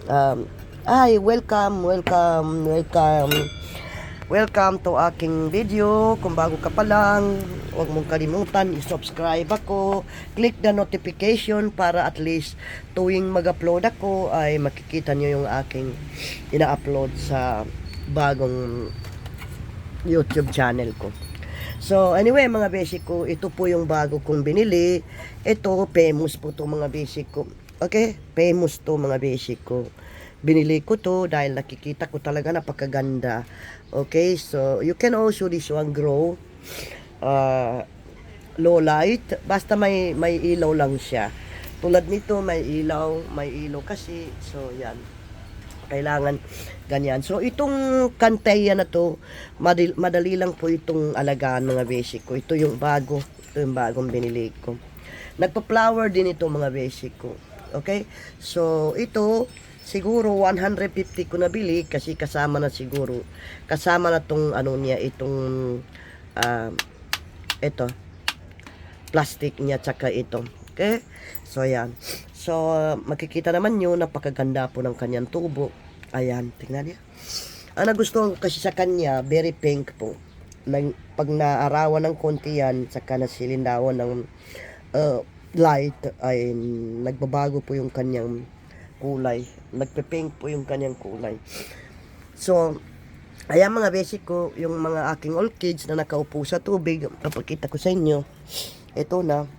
Welcome to aking video. Kung bago ka pa lang, huwag mong kalimutan i-subscribe ako. Click the notification para at least tuwing mag-upload ako ay makikita nyo yung aking ina-upload sa bagong YouTube channel ko. So anyway mga basic ko, ito po yung bago kong binili. Ito, famous po to mga basic ko. Okay, famous to mga basic ko. Binili ko to dahil nakikita ko talaga napakaganda. Okay, so you can also this one grow low light. Basta may ilaw lang siya. Tulad nito may ilaw kasi. So yan, kailangan ganyan. So itong kanteya na to, madali lang po itong alagaan mga basic ko. Ito yung bagong binili ko. Nagpa-flower din ito mga basic ko. Okay, so ito siguro 150 ko nabili kasi kasama na tong ano niya, itong ito plastic niya tsaka ito. Okay, so yan. So makikita naman nyo, napakaganda po ng kanyang tubo. Ayan, tingnan niya. Ang nagustuhan ko kasi sa kanya, very pink po. Pag naarawan ng konti yan, saka nasilindawan ng light, ay nagbabago po yung kanyang kulay. Nagpe-pink po yung kanyang kulay. So, ayan mga basic ko, yung mga aking orchids na nakaupo sa tubig, papakita ko sa inyo. Ito na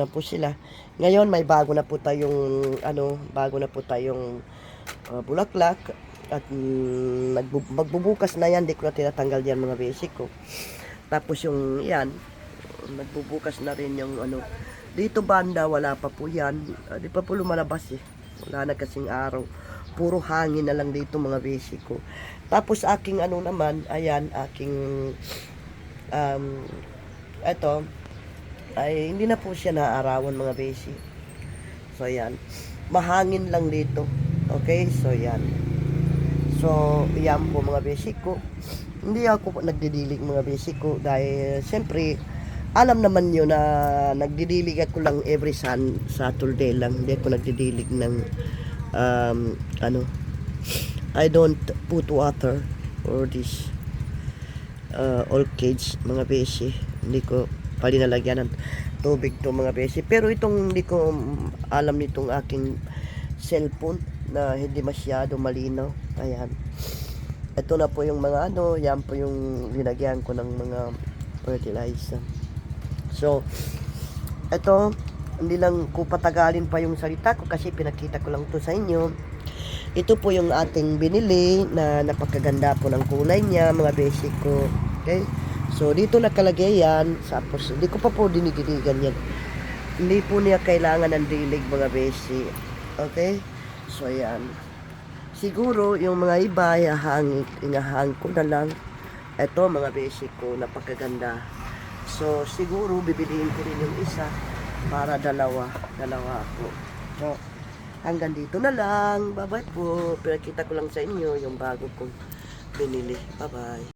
po sila. Ngayon may bago na po tayong bulaklak at magbubukas na yan, di ko na tinatanggal yan mga basic ko. Tapos yung yan, magbubukas na rin yung dito banda, wala pa po yan. Di pa po lumalabas eh. Wala na kasing araw. Puro hangin na lang dito mga basic ko. Tapos aking naman, ayan, aking eto, ay hindi na po siya naaarawan mga basic. So ayan, mahangin lang dito. Okay, so yan. So yan po mga basic ko. Hindi ako nagdidilig mga basic ko dahil siyempre alam naman nyo na nagdidilig ako lang every Saturday lang. Hindi ako nagdidilig ng I don't put water or this orchids mga besi. Hindi ko palinalagyan ng tubig to mga besi. Pero itong hindi ko alam nitong aking cellphone na hindi masyado malinaw. Ayan. Ito na po yung mga yan po yung linagyan ko ng mga fertilizer. So, ito, hindi lang ko patagalin pa yung salita ko kasi pinakita ko lang to sa inyo. Ito po yung ating binili na napakaganda po ng kulay niya, mga basic ko. Okay? So, dito nakalagay yan. Tapos, hindi ko pa po dinidiligan yan. Hindi po niya kailangan ng dilig, mga basic. Okay? So, yan. Siguro, yung mga iba, ihahang ko na lang. Ito, mga basic ko, napakaganda. So, siguro, bibiliin ko rin yung isa para dalawa po. So, hanggang dito na lang. Bye-bye po. Pinakita ko lang sa inyo yung bago kong binili. Bye-bye.